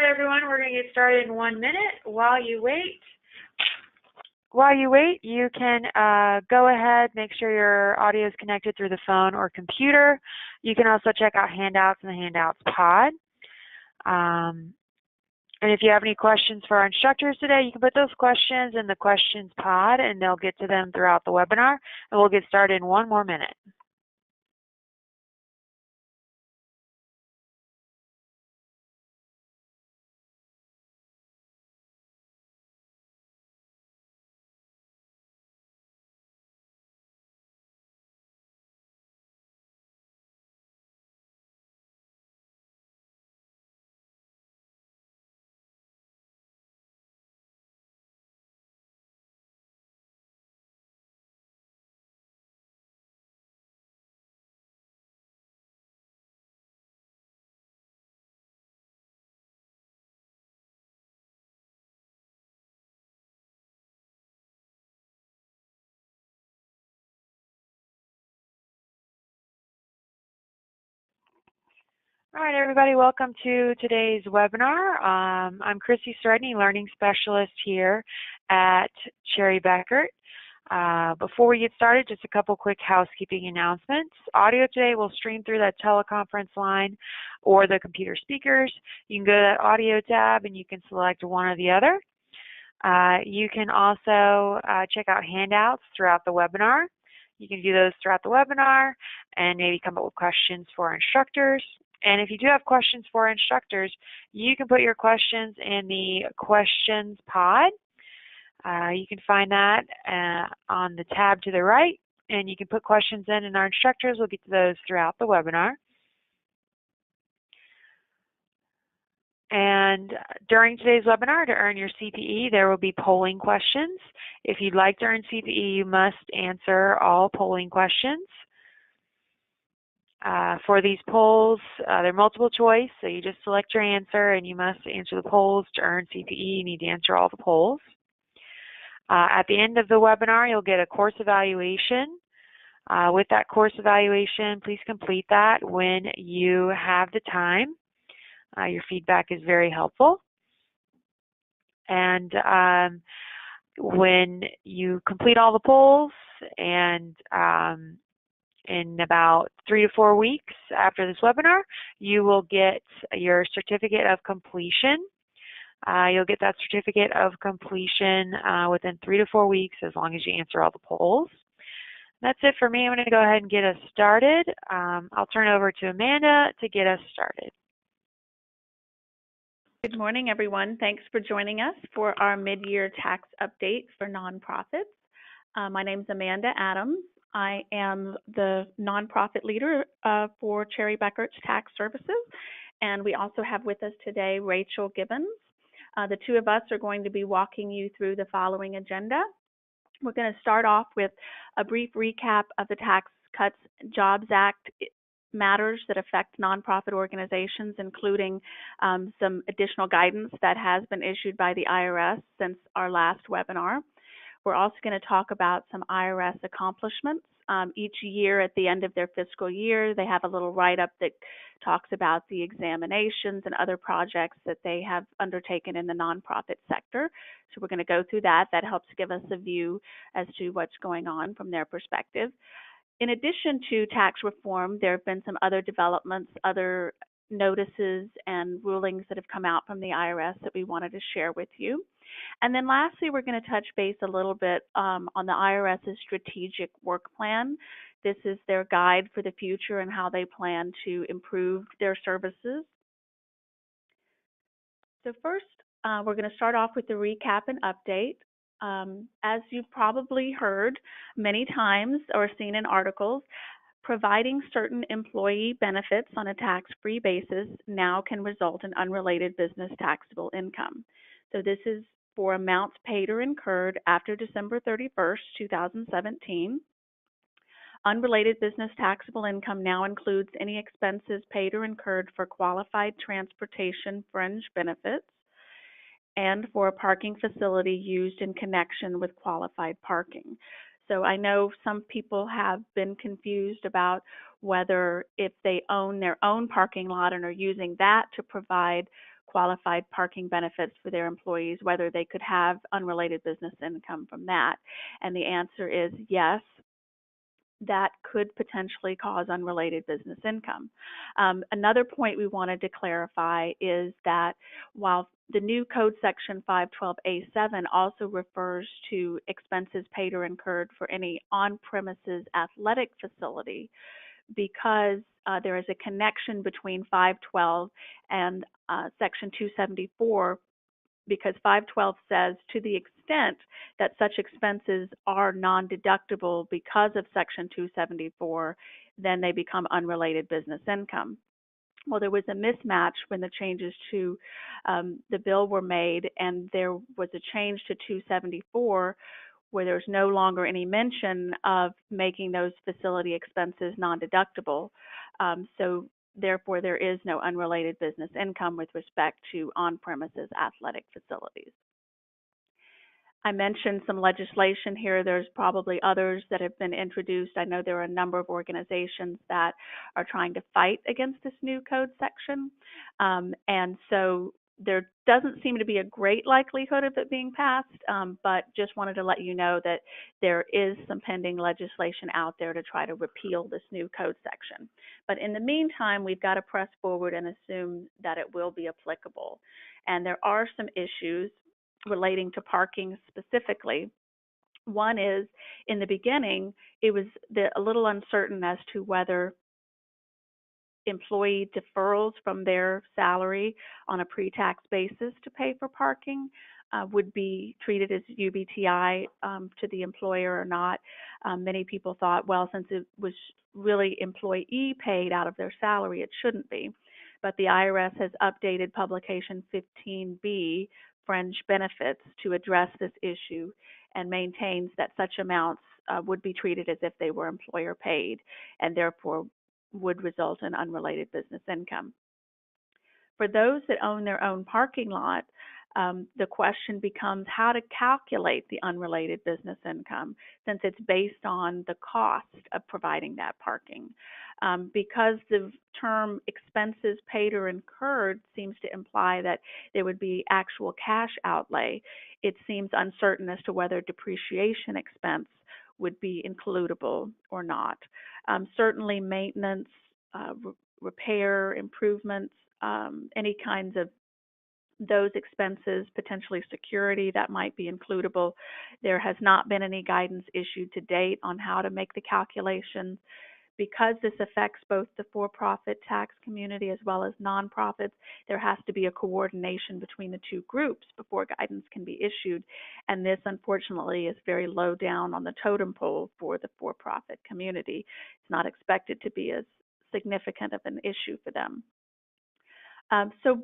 everyone, we're going to get started in 1 minute. While you wait, you can go ahead, make sure your audio is connected through the phone or computer. You can also check out handouts in the handouts pod. And if you have any questions for our instructors today, you can put those questions in the questions pod and they'll get to them throughout the webinar. And we'll get started in 1 more minute. All right, everybody, welcome to today's webinar. I'm Chrissy Sredney, Learning Specialist here at Bekaert. Before we get started, just a couple quick housekeeping announcements. Audio today will stream through that teleconference line or the computer speakers. You can go to that audio tab and you can select one or the other. You can also check out handouts throughout the webinar. You can do those throughout the webinar and maybe come up with questions for our instructors. And if you do have questions for our instructors, you can put your questions in the questions pod. You can find that on the tab to the right, and you can put questions in, and our instructors will get to those throughout the webinar. And during today's webinar, to earn your CPE, there will be polling questions. If you'd like to earn CPE, you must answer all polling questions. For these polls, they're multiple choice, so you just select your answer and you must answer the polls. To earn CPE, you need to answer all the polls. At the end of the webinar, you'll get a course evaluation. With that course evaluation, please complete that when you have the time. Your feedback is very helpful. And when you complete all the polls and in about 3 to 4 weeks after this webinar, you will get your certificate of completion. You'll get that certificate of completion within 3 to 4 weeks as long as you answer all the polls. That's it for me. I'm going to go ahead and get us started. I'll turn it over to Amanda to get us started. Good morning, everyone. Thanks for joining us for our mid-year tax update for nonprofits. My name is Amanda Adams. I am the nonprofit leader for Cherry Bekaert's Tax Services, and we also have with us today Rachel Gibbons. The two of us are going to be walking you through the following agenda. We're going to start off with a brief recap of the Tax Cuts Jobs Act matters that affect nonprofit organizations, including some additional guidance that has been issued by the IRS since our last webinar. We're also going to talk about some IRS accomplishments. Each year at the end of their fiscal year, they have a little write-up that talks about the examinations and other projects that they have undertaken in the nonprofit sector. So we're going to go through that. That helps give us a view as to what's going on from their perspective. In addition to tax reform, there have been some other developments, other notices and rulings that have come out from the IRS that we wanted to share with you. And then lastly, we're going to touch base a little bit on the IRS's strategic work plan. This is their guide for the future and how they plan to improve their services. So first, we're going to start off with the recap and update. As you've probably heard many times or seen in articles, providing certain employee benefits on a tax-free basis now can result in unrelated business taxable income. So this is for amounts paid or incurred after December 31st, 2017. Unrelated business taxable income now includes any expenses paid or incurred for qualified transportation fringe benefits and for a parking facility used in connection with qualified parking. So I know some people have been confused about whether if they own their own parking lot and are using that to provide qualified parking benefits for their employees, whether they could have unrelated business income from that. And the answer is yes, that could potentially cause unrelated business income. Another point we wanted to clarify is that while the new code section 512A7 also refers to expenses paid or incurred for any on-premises athletic facility, because there is a connection between 512 and section 274, because 512 says to the extent that such expenses are non-deductible because of Section 274, then they become unrelated business income. Well, there was a mismatch when the changes to the bill were made, and there was a change to 274 where there's no longer any mention of making those facility expenses non-deductible. So therefore, there is no unrelated business income with respect to on-premises athletic facilities. I mentioned some legislation here. There's probably others that have been introduced. I know there are a number of organizations that are trying to fight against this new code section. And so there doesn't seem to be a great likelihood of it being passed, but just wanted to let you know that there is some pending legislation out there to try to repeal this new code section. But in the meantime, we've got to press forward and assume that it will be applicable. And there are some issues relating to parking specifically. One is, in the beginning, it was a little uncertain as to whether employee deferrals from their salary on a pre-tax basis to pay for parking would be treated as UBTI to the employer or not. Many people thought, well, since it was really employee paid out of their salary, it shouldn't be. But the IRS has updated Publication 15B, Fringe Benefits, to address this issue and maintains that such amounts would be treated as if they were employer paid and therefore would result in unrelated business income. For those that own their own parking lot, the question becomes how to calculate the unrelated business income, since it's based on the cost of providing that parking. Because the term expenses paid or incurred seems to imply that there would be actual cash outlay, it seems uncertain as to whether depreciation expense would be includable or not. Certainly maintenance, repair, improvements, any kinds of those expenses, potentially security, that might be includable. There has not been any guidance issued to date on how to make the calculations. Because this affects both the for-profit tax community as well as nonprofits, there has to be a coordination between the two groups before guidance can be issued. And this, unfortunately, is very low down on the totem pole for the for-profit community. It's not expected to be as significant of an issue for them. So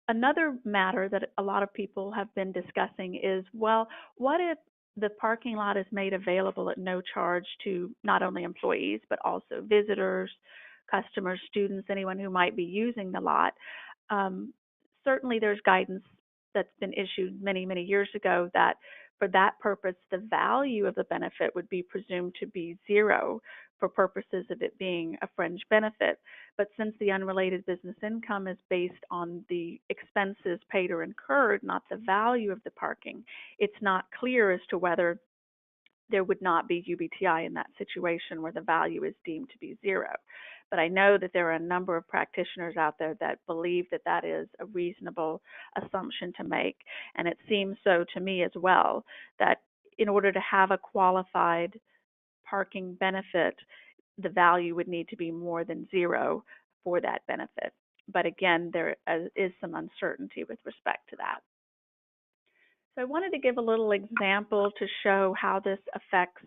another matter that a lot of people have been discussing is, well, what if the parking lot is made available at no charge to not only employees, but also visitors, customers, students, anyone who might be using the lot? Certainly there's guidance that's been issued many, many years ago that for that purpose, the value of the benefit would be presumed to be zero for purposes of it being a fringe benefit. But since the unrelated business income is based on the expenses paid or incurred, not the value of the parking, it's not clear as to whether there would not be UBTI in that situation where the value is deemed to be zero. But I know that there are a number of practitioners out there that believe that that is a reasonable assumption to make. And it seems so to me as well, that in order to have a qualified parking benefit, the value would need to be more than zero for that benefit. But again, there is some uncertainty with respect to that. So I wanted to give a little example to show how this affects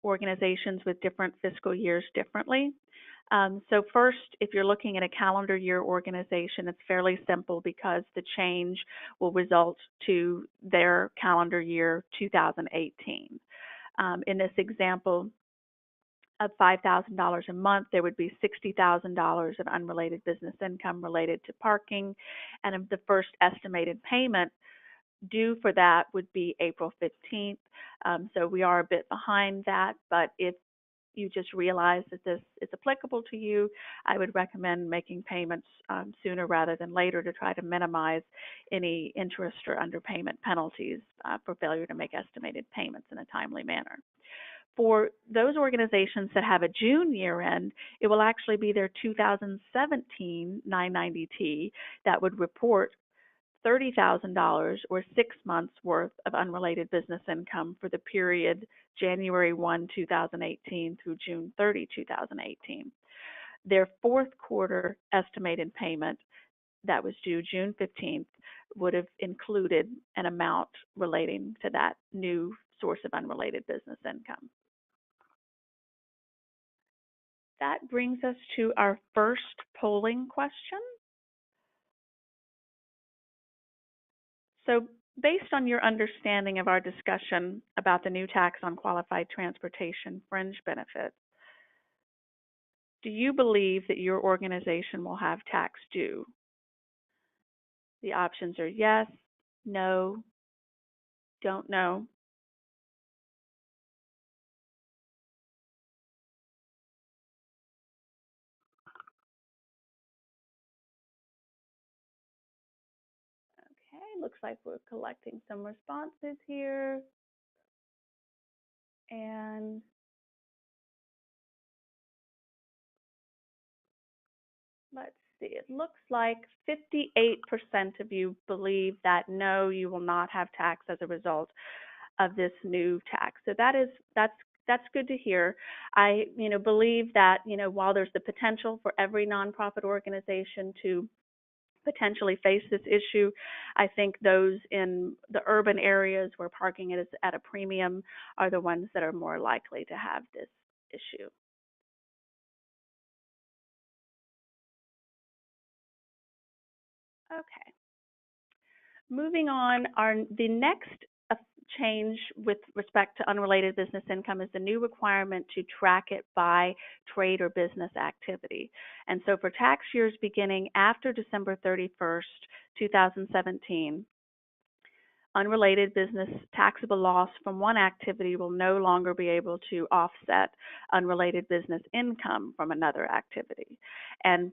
organizations with different fiscal years differently. So first, if you're looking at a calendar year organization, it's fairly simple because the change will result to their calendar year 2018. In this example of $5,000 a month, there would be $60,000 of unrelated business income related to parking, and the first estimated payment due for that would be April 15th. So we are a bit behind that, but if you just realize that this is applicable to you, I would recommend making payments sooner rather than later to try to minimize any interest or underpayment penalties for failure to make estimated payments in a timely manner. For those organizations that have a June year end, it will actually be their 2017 990T that would report $30,000 or 6 months worth of unrelated business income for the period January 1, 2018 through June 30, 2018. Their fourth quarter estimated payment that was due June 15th would have included an amount relating to that new source of unrelated business income. That brings us to our first polling question. So based on your understanding of our discussion about the new tax on qualified transportation fringe benefits, do you believe that your organization will have tax due? The options are yes, no, don't know. Okay, looks like we're collecting some responses here. And let's see, it looks like 58% of you believe that no, you will not have tax as a result of this new tax. So that's good to hear. I believe that while there's the potential for every nonprofit organization to potentially face this issue, I think those in the urban areas where parking is at a premium are the ones that are more likely to have this issue. Okay. Moving on, the next change with respect to unrelated business income is the new requirement to track it by trade or business activity. And so for tax years beginning after December 31st, 2017, unrelated business taxable loss from one activity will no longer be able to offset unrelated business income from another activity. And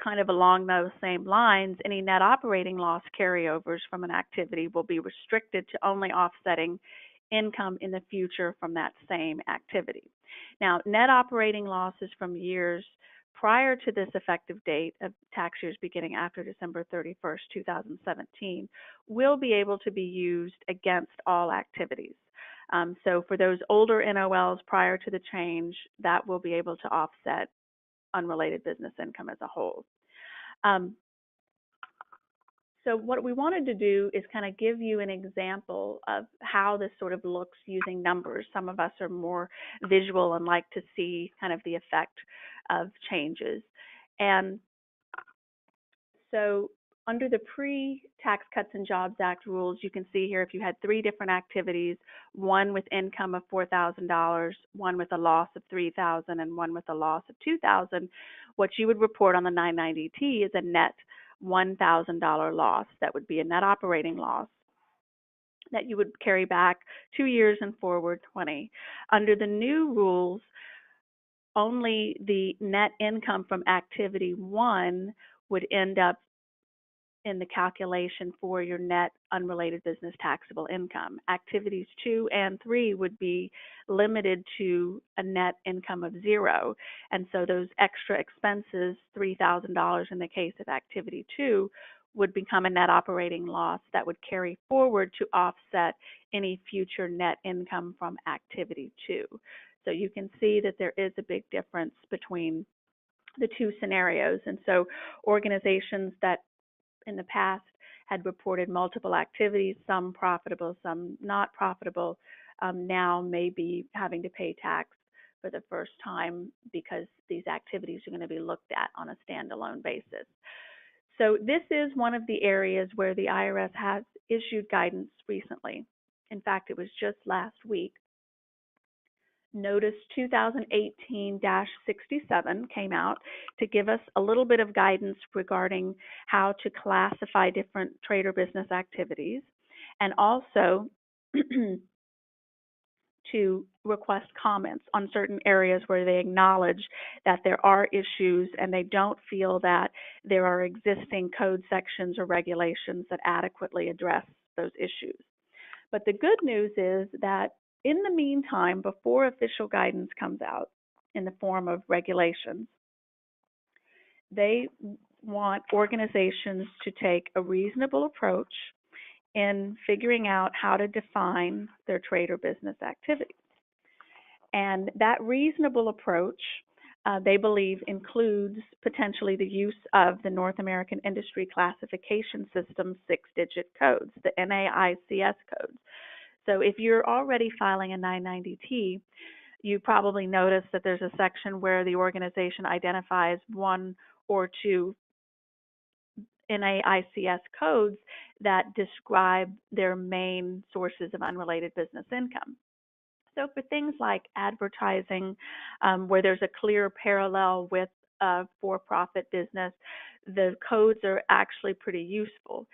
kind of along those same lines, any net operating loss carryovers from an activity will be restricted to only offsetting income in the future from that same activity. Now, net operating losses from years prior to this effective date of tax years beginning after December 31st, 2017, will be able to be used against all activities. So for those older NOLs prior to the change, that will be able to offset unrelated business income as a whole. So what we wanted to do is kind of give you an example of how this sort of looks using numbers. Some of us are more visual and like to see kind of the effect of changes. And so under the pre-Tax Cuts and Jobs Act rules, you can see here if you had 3 different activities, one with income of $4,000, one with a loss of $3,000, and one with a loss of $2,000, what you would report on the 990T is a net $1,000 loss. That would be a net operating loss that you would carry back 2 years and forward 20. Under the new rules, only the net income from activity 1 would end up in the calculation for your net unrelated business taxable income. Activities 2 and 3 would be limited to a net income of 0. And so those extra expenses, $3,000 in the case of activity 2, would become a net operating loss that would carry forward to offset any future net income from activity 2. So you can see that there is a big difference between the 2 scenarios. And so organizations that in the past had reported multiple activities, some profitable, some not profitable, now may be having to pay tax for the first time because these activities are going to be looked at on a standalone basis. So this is one of the areas where the IRS has issued guidance recently. In fact, it was just last week. Notice 2018-67 came out to give us a little bit of guidance regarding how to classify different trade or business activities, and also to request comments on certain areas where they acknowledge that there are issues and they don't feel that there are existing code sections or regulations that adequately address those issues. But the good news is that in the meantime, before official guidance comes out in the form of regulations, they want organizations to take a reasonable approach in figuring out how to define their trade or business activity. And that reasonable approach, they believe, includes potentially the use of the North American Industry Classification System 6-digit codes, the NAICS codes. So if you're already filing a 990T, you probably noticed that there's a section where the organization identifies one or two NAICS codes that describe their main sources of unrelated business income. So for things like advertising, where there's a clear parallel with a for-profit business, the codes are actually pretty useful.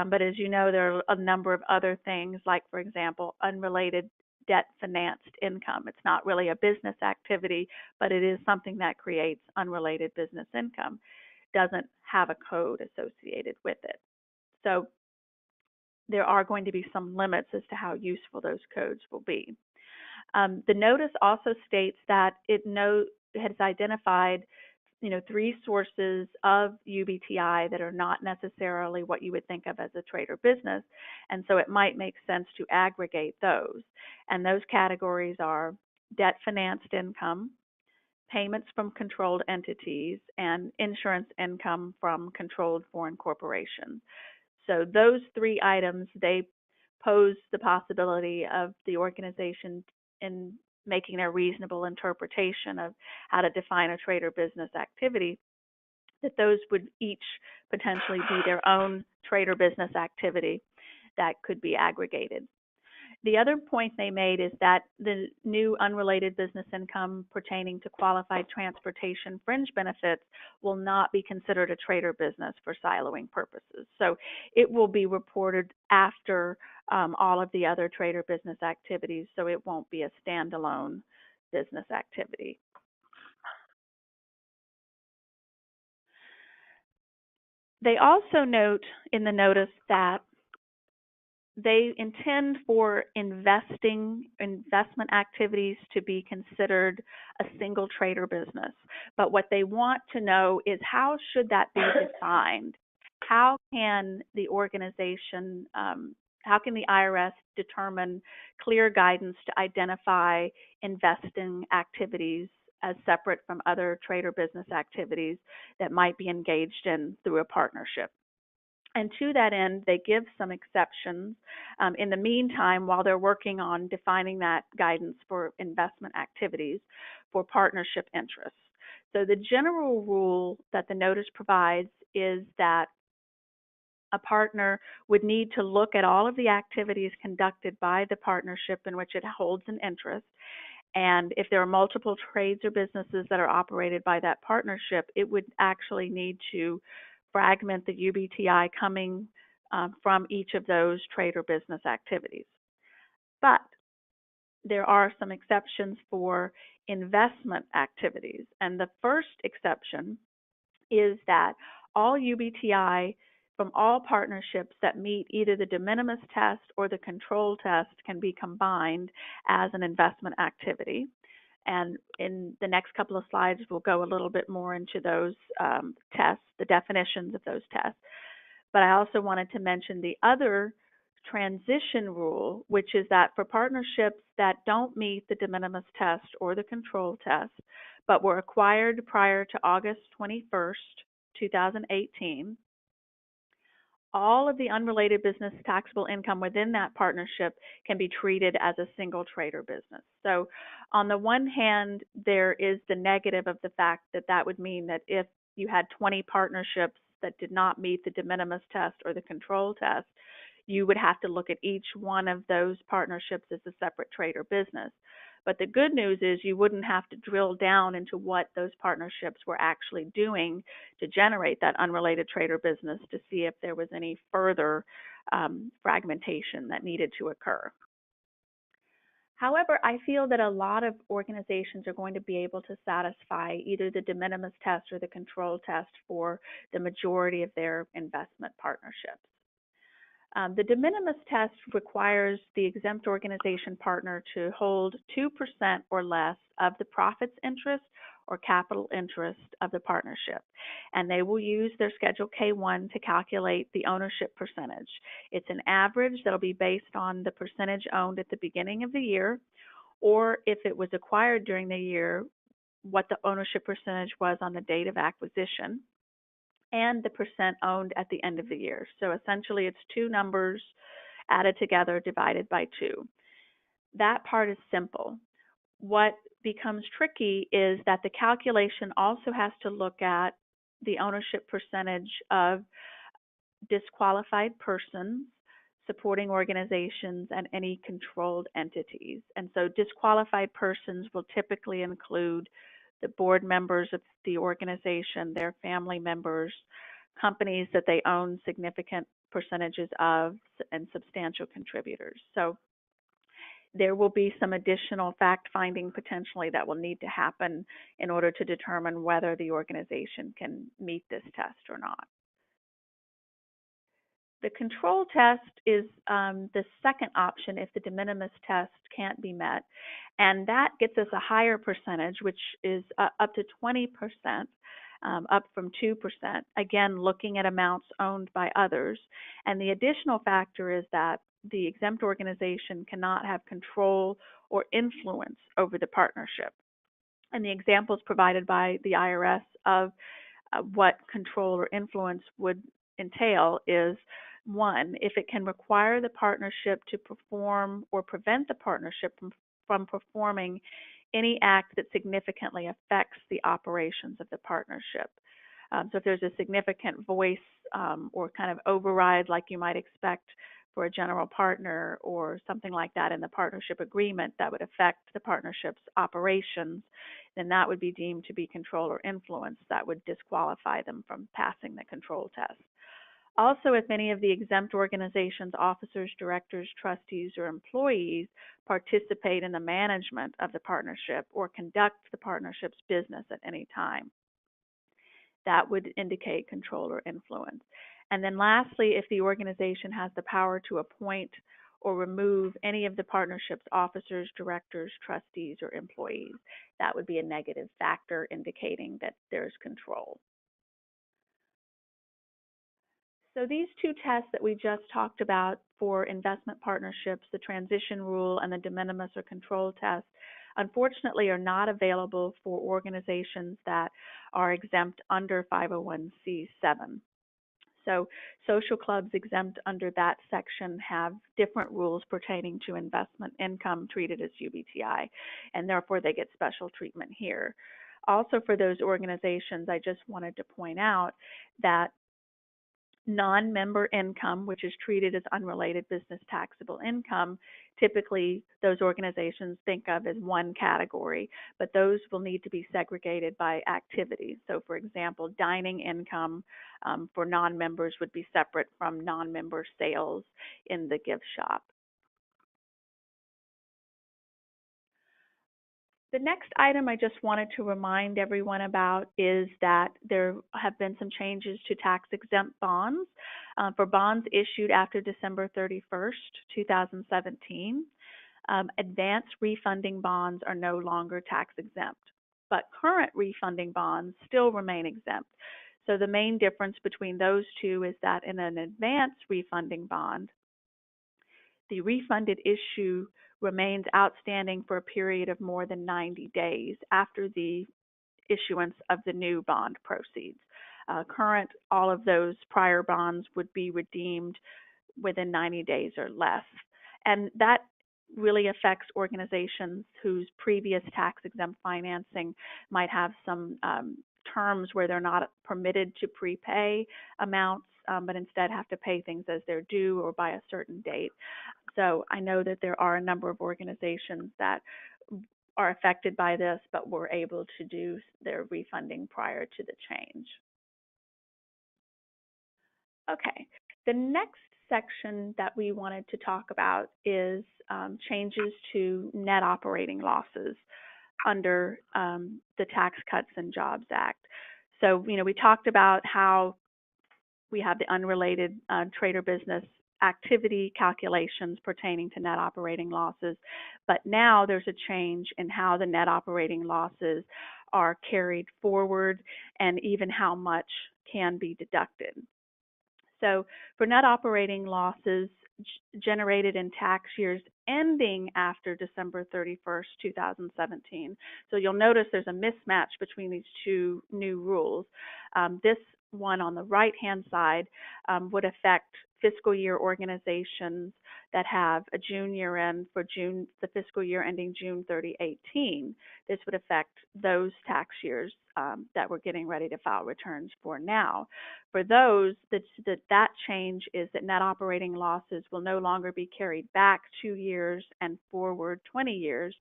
But as you know, there are a number of other things, like, for example, unrelated debt-financed income. It's not really a business activity, but it is something that creates unrelated business income. Doesn't have a code associated with it. So there are going to be some limits as to how useful those codes will be. The notice also states that it has identified, 3 sources of UBTI that are not necessarily what you would think of as a trade or business, and so it might make sense to aggregate those. And those categories are debt-financed income, payments from controlled entities, and insurance income from controlled foreign corporations. So those 3 items, they pose the possibility of the organization in making a reasonable interpretation of how to define a trade or business activity, that those would each potentially be their own trade or business activity that could be aggregated. The other point they made is that the new unrelated business income pertaining to qualified transportation fringe benefits will not be considered a trade or business for siloing purposes. So it will be reported after all of the other trade or business activities, so it won't be a standalone business activity. They also note in the notice that they intend for investment activities to be considered a single trade or business. But what they want to know is, how should that be defined? How can the organization, how can the IRS determine clear guidance to identify investing activities as separate from other trade or business activities that might be engaged in through a partnership? And to that end, they give some exceptions in the meantime while they're working on defining that guidance for investment activities for partnership interests. So the general rule that the notice provides is that a partner would need to look at all of the activities conducted by the partnership in which it holds an interest. And if there are multiple trades or businesses that are operated by that partnership, it would actually need to fragment the UBTI coming from each of those trade or business activities. But there are some exceptions for investment activities. And the first exception is that all UBTI from all partnerships that meet either the de minimis test or the control test can be combined as an investment activity. And in the next couple of slides, we'll go a little bit more into those tests, the definitions of those tests. But I also wanted to mention the other transition rule, which is that for partnerships that don't meet the de minimis test or the control test, but were acquired prior to August 21st, 2018, all of the unrelated business taxable income within that partnership can be treated as a single trade or business. So on the one hand, there is the negative of the fact that that would mean that if you had 20 partnerships that did not meet the de minimis test or the control test, you would have to look at each one of those partnerships as a separate trade or business. But the good news is you wouldn't have to drill down into what those partnerships were actually doing to generate that unrelated trade or business to see if there was any further fragmentation that needed to occur. However, I feel that a lot of organizations are going to be able to satisfy either the de minimis test or the control test for the majority of their investment partnerships. The de minimis test requires the exempt organization partner to hold 2% or less of the profits interest or capital interest of the partnership, and they will use their Schedule K-1 to calculate the ownership percentage. It's an average that'll be based on the percentage owned at the beginning of the year, or if it was acquired during the year, what the ownership percentage was on the date of acquisition, and the percent owned at the end of the year. So essentially it's two numbers added together divided by 2. That part is simple. What becomes tricky is that the calculation also has to look at the ownership percentage of disqualified persons, supporting organizations, and any controlled entities. And so disqualified persons will typically include the board members of the organization, their family members, companies that they own significant percentages of, and substantial contributors. So there will be some additional fact-finding potentially that will need to happen in order to determine whether the organization can meet this test or not. The control test is the second option if the de minimis test can't be met, and that gets us a higher percentage, which is up to 20%, up from 2%, again, looking at amounts owned by others. And the additional factor is that the exempt organization cannot have control or influence over the partnership. And the examples provided by the IRS of what control or influence would entail is: 1, if it can require the partnership to perform or prevent the partnership from performing any act that significantly affects the operations of the partnership. So if there's a significant voice or kind of override like you might expect for a general partner or something like that in the partnership agreement that would affect the partnership's operations, then that would be deemed to be control or influence that would disqualify them from passing the control test. Also, if any of the exempt organization's officers, directors, trustees, or employees participate in the management of the partnership or conduct the partnership's business at any time, that would indicate control or influence. And then lastly, if the organization has the power to appoint or remove any of the partnership's officers, directors, trustees, or employees, that would be a negative factor indicating that there's control. So these two tests that we just talked about for investment partnerships, the transition rule and the de minimis or control test, unfortunately are not available for organizations that are exempt under 501c7. So social clubs exempt under that section have different rules pertaining to investment income treated as UBTI, and therefore they get special treatment here. Also, for those organizations, I just wanted to point out that non-member income, which is treated as unrelated business taxable income, typically those organizations think of as one category, but those will need to be segregated by activity. So for example, dining income for non-members would be separate from non-member sales in the gift shop. The next item I just wanted to remind everyone about is that there have been some changes to tax-exempt bonds. For bonds issued after December 31st, 2017, advance refunding bonds are no longer tax-exempt, but current refunding bonds still remain exempt. So the main difference between those two is that in an advance refunding bond, the refunded issue remains outstanding for a period of more than 90 days after the issuance of the new bond proceeds. All of those prior bonds would be redeemed within 90 days or less. And that really affects organizations whose previous tax-exempt financing might have some terms where they're not permitted to prepay amounts, but instead have to pay things as they're due or by a certain date. So I know that there are a number of organizations that are affected by this, but were able to do their refunding prior to the change. Okay, the next section that we wanted to talk about is changes to net operating losses under the Tax Cuts and Jobs Act. So, we talked about how we have the unrelated trade or business activity calculations pertaining to net operating losses, but now there's a change in how the net operating losses are carried forward and even how much can be deducted. So for net operating losses generated in tax years ending after December 31st, 2017. So you'll notice there's a mismatch between these two new rules. This one on the right-hand side would affect fiscal year organizations that have a June year end for the fiscal year ending June 30, 2018. This would affect those tax years that we're getting ready to file returns for now. For those, that change is that net operating losses will no longer be carried back 2 years and forward 20 years.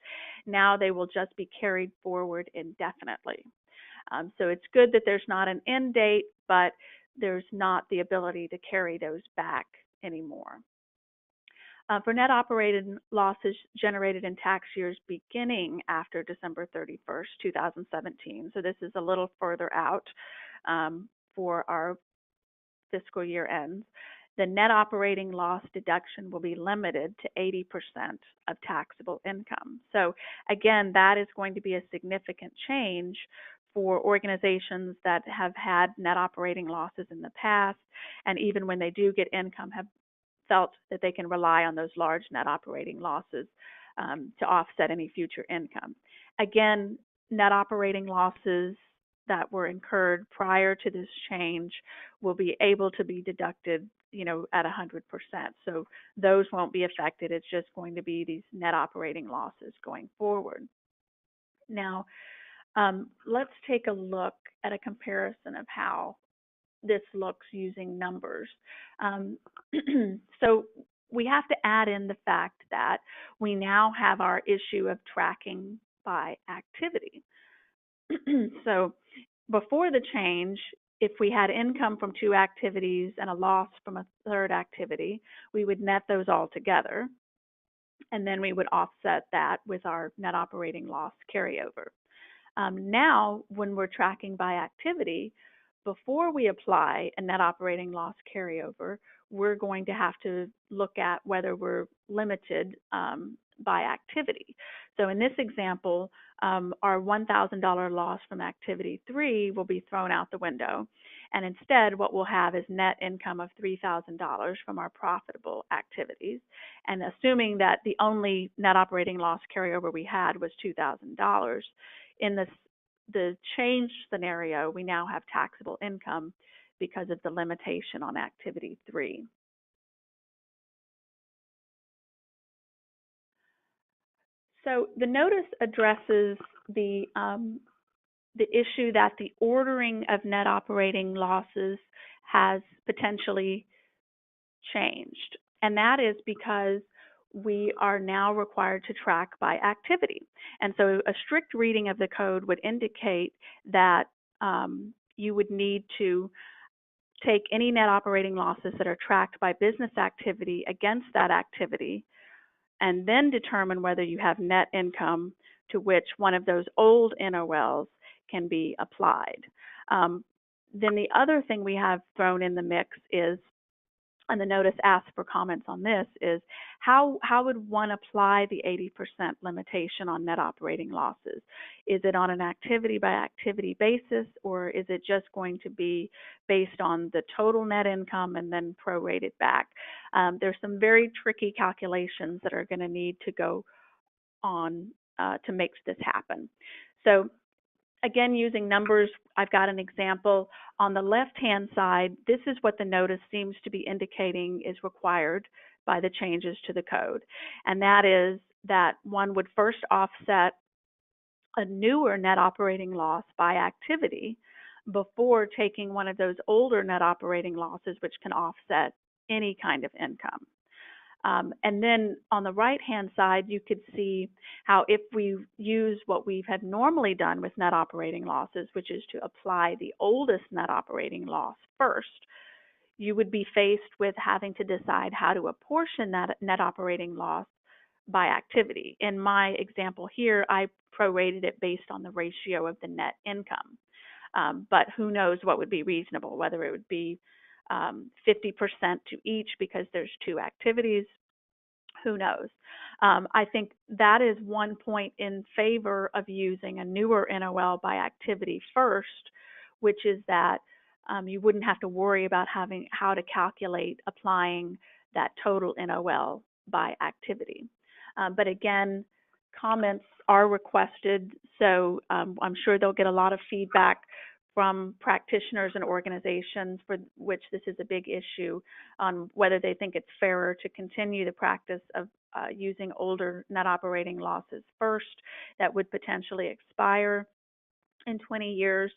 Now they will just be carried forward indefinitely. So it's good that there's not an end date, but there's not the ability to carry those back anymore. For net operating losses generated in tax years beginning after December 31st, 2017, so this is a little further out for our fiscal year ends, the net operating loss deduction will be limited to 80% of taxable income. So again, that is going to be a significant change for organizations that have had net operating losses in the past, and even when they do get income, have felt that they can rely on those large net operating losses to offset any future income. Again, net operating losses that were incurred prior to this change will be able to be deducted, at 100%. So those won't be affected. It's just going to be these net operating losses going forward. Now, let's take a look at a comparison of how this looks using numbers. So we have to add in the fact that we now have our issue of tracking by activity. So before the change, if we had income from 2 activities and a loss from a 3rd activity, we would net those all together, and then we would offset that with our net operating loss carryover. Now, when we're tracking by activity, before we apply a net operating loss carryover, we're going to have to look at whether we're limited by activity. So in this example, our $1,000 loss from activity 3 will be thrown out the window, and instead what we'll have is net income of $3,000 from our profitable activities. And assuming that the only net operating loss carryover we had was $2,000, in the change scenario, we now have taxable income because of the limitation on activity 3. So the notice addresses the issue that the ordering of net operating losses has potentially changed, and that is because we are now required to track by activity. And so a strict reading of the code would indicate that you would need to take any net operating losses that are tracked by business activity against that activity, and then determine whether you have net income to which one of those old NOLs can be applied. Then the other thing we have thrown in the mix is, and the notice asks for comments on this, is how would one apply the 80% limitation on net operating losses? Is it on an activity by activity basis, or is it just going to be based on the total net income and then prorated back? There's some very tricky calculations that are going to need to go on to make this happen. So again, using numbers, I've got an example. On the left-hand side, this is what the notice seems to be indicating is required by the changes to the code. And that is that one would first offset a newer net operating loss by activity before taking one of those older net operating losses, which can offset any kind of income. And then on the right-hand side, you could see how if we use what we have normally done with net operating losses, which is to apply the oldest net operating loss first, you would be faced with having to decide how to apportion that net operating loss by activity. In my example here, I prorated it based on the ratio of the net income. But who knows what would be reasonable, whether it would be 50% to each because there's two activities, who knows. I think that is one point in favor of using a newer NOL by activity first, which is that you wouldn't have to worry about having how to calculate applying that total NOL by activity. But again, comments are requested, so I'm sure they'll get a lot of feedback from practitioners and organizations for which this is a big issue on whether they think it's fairer to continue the practice of using older net operating losses first that would potentially expire in 20 years,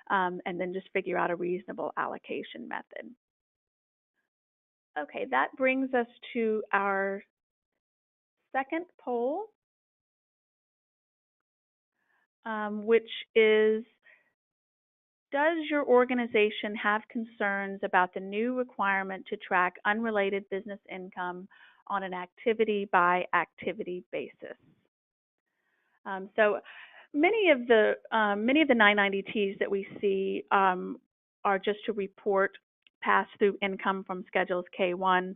and then just figure out a reasonable allocation method. Okay, that brings us to our second poll, which is, does your organization have concerns about the new requirement to track unrelated business income on an activity-by-activity basis? So many of the 990Ts that we see are just to report pass-through income from Schedules K1.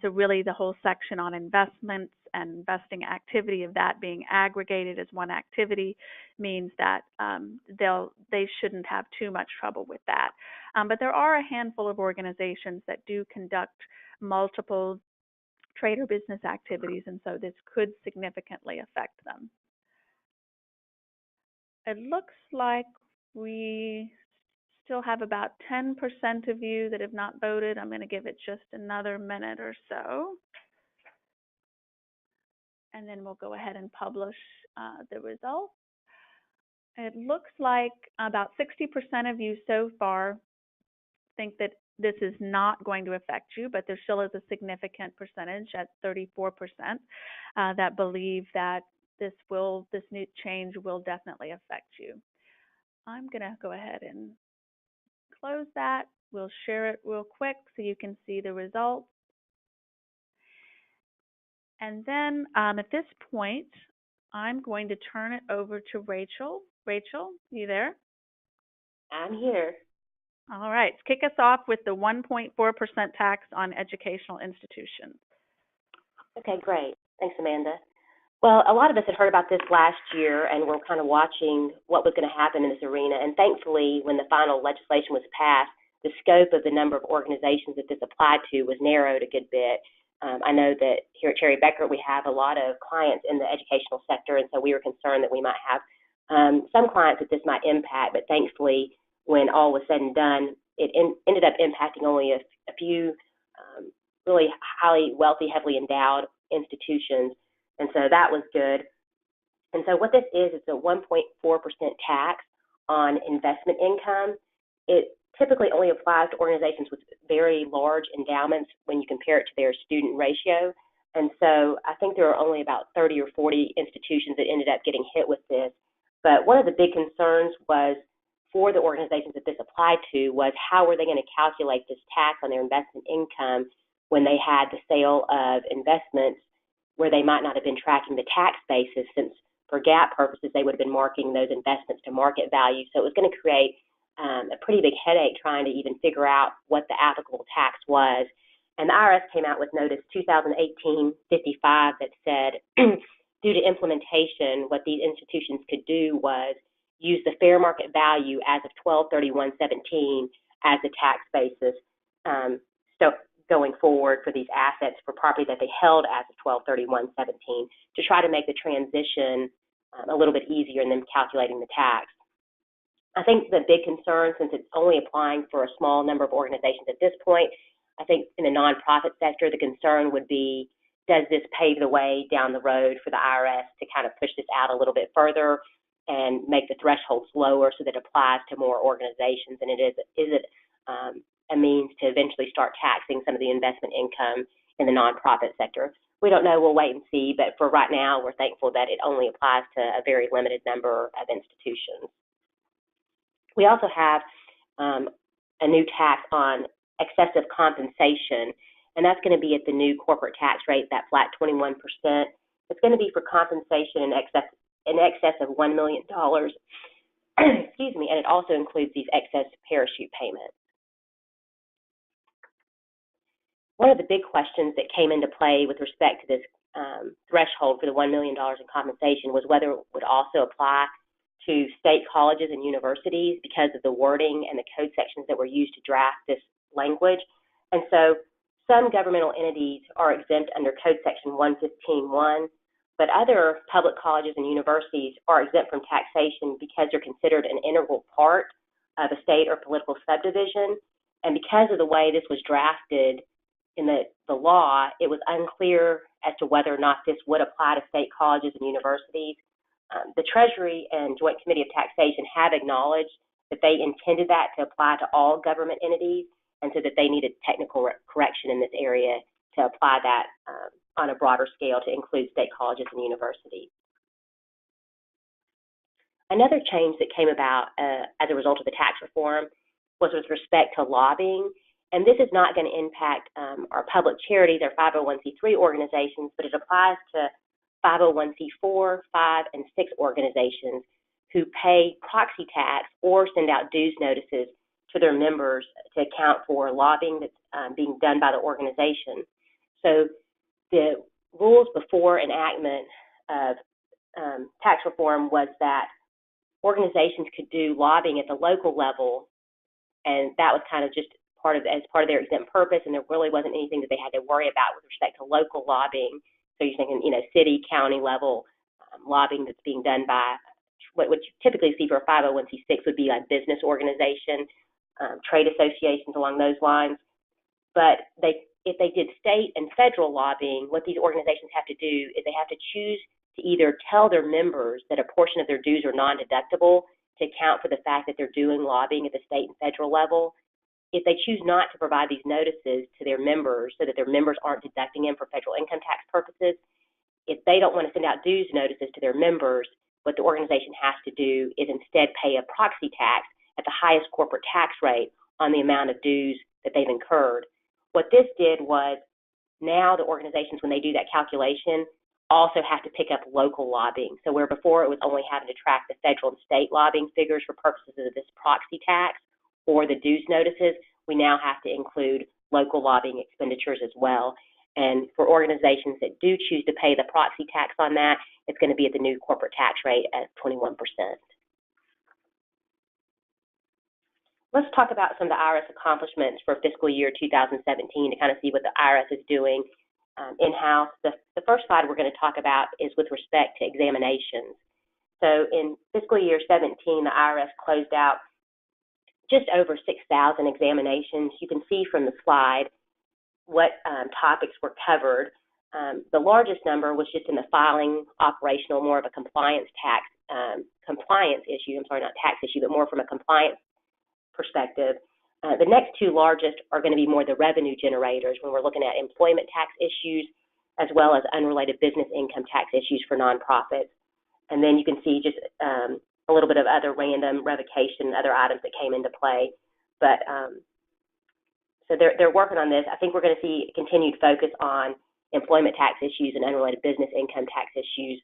So really the whole section on investments and investing activity of that being aggregated as one activity means that they shouldn't have too much trouble with that. But there are a handful of organizations that do conduct multiple trade or business activities, and so this could significantly affect them. It looks like we still have about 10% of you that have not voted. I'm going to give it just another minute or so, and then we'll go ahead and publish the results. It looks like about 60% of you so far think that this is not going to affect you, but there still is a significant percentage at 34% that believe that this new change will definitely affect you. I'm going to go ahead and close that. We'll share it real quick so you can see the results. And then at this point, I'm going to turn it over to Rachel. Rachel, you there? I'm here. All right, kick us off with the 1.4% tax on educational institutions. Okay, great. Thanks, Amanda. Well, a lot of us had heard about this last year, and we're kind of watching what was going to happen in this arena. And thankfully, when the final legislation was passed, the scope of the number of organizations that this applied to was narrowed a good bit. I know that here at Cherry Bekaert, we have a lot of clients in the educational sector, and so we were concerned that we might have some clients that this might impact. But thankfully, when all was said and done, it ended up impacting only a few really highly wealthy, heavily endowed institutions. And so that was good. And so what this is a 1.4% tax on investment income. It typically only applies to organizations with very large endowments when you compare it to their student ratio. And so I think there are only about 30 or 40 institutions that ended up getting hit with this. But one of the big concerns was for the organizations that this applied to was how were they going to calculate this tax on their investment income when they had the sale of investments where they might not have been tracking the tax basis, since for GAAP purposes they would have been marking those investments to market value. So it was going to create a pretty big headache trying to even figure out what the applicable tax was. And the IRS came out with Notice 2018-55 that said, due to implementation, what these institutions could do was use the fair market value as of 12/31/17 as the tax basis going forward for these assets for property that they held as of 12/31/17 to try to make the transition a little bit easier in them calculating the tax. I think the big concern, since it's only applying for a small number of organizations at this point, I think in the nonprofit sector, the concern would be, does this pave the way down the road for the IRS to kind of push this out a little bit further and make the thresholds lower so that it applies to more organizations? And is it a means to eventually start taxing some of the investment income in the nonprofit sector? We don't know. We'll wait and see. But for right now, we're thankful that it only applies to a very limited number of institutions. We also have a new tax on excessive compensation, and that's going to be at the new corporate tax rate, that flat 21%. It's going to be for compensation in excess of $1 million. Excuse me, and it also includes these excess parachute payments. One of the big questions that came into play with respect to this threshold for the $1 million in compensation was whether it would also apply to state colleges and universities because of the wording and the code sections that were used to draft this language. And so some governmental entities are exempt under Code Section 115.1, but other public colleges and universities are exempt from taxation because they're considered an integral part of a state or political subdivision. And because of the way this was drafted in the law, it was unclear as to whether or not this would apply to state colleges and universities. The Treasury and Joint Committee of Taxation have acknowledged that they intended that to apply to all government entities, and so that they needed technical correction in this area to apply that on a broader scale to include state colleges and universities. Another change that came about as a result of the tax reform was with respect to lobbying. And this is not going to impact our public charities, our 501c3 organizations, but it applies to 501c4, 5, and 6 organizations who pay proxy tax or send out dues notices to their members to account for lobbying that's being done by the organization. So the rules before enactment of tax reform was that organizations could do lobbying at the local level, and that was kind of just as part of their exempt purpose, and there really wasn't anything that they had to worry about with respect to local lobbying. So you're thinking, city, county level lobbying that's being done by what you typically see for a 501c6 would be like business organization, trade associations along those lines. But if they did state and federal lobbying, what these organizations have to do is they have to choose to either tell their members that a portion of their dues are non-deductible to account for the fact that they're doing lobbying at the state and federal level. If they choose not to provide these notices to their members so that their members aren't deducting them for federal income tax purposes, if they don't want to send out dues notices to their members, what the organization has to do is instead pay a proxy tax at the highest corporate tax rate on the amount of dues that they've incurred. What this did was now the organizations, when they do that calculation, also have to pick up local lobbying. So where before it was only having to track the federal and state lobbying figures for purposes of this proxy tax or the dues notices, we now have to include local lobbying expenditures as well. And for organizations that do choose to pay the proxy tax on that, it's going to be at the new corporate tax rate at 21%. Let's talk about some of the IRS accomplishments for fiscal year 2017 to kind of see what the IRS is doing in-house. The first slide we're going to talk about is with respect to examinations. So in fiscal year 17, the IRS closed out just over 6,000 examinations. You can see from the slide what topics were covered. The largest number was just in the filing, operational, more of a compliance issue. I'm sorry, not tax issue, but more from a compliance perspective. The next two largest are going to be more the revenue generators when we're looking at employment tax issues as well as unrelated business income tax issues for nonprofits. And then you can see just a little bit of other random revocation, other items that came into play. But so they're working on this. I think we're going to see continued focus on employment tax issues and unrelated business income tax issues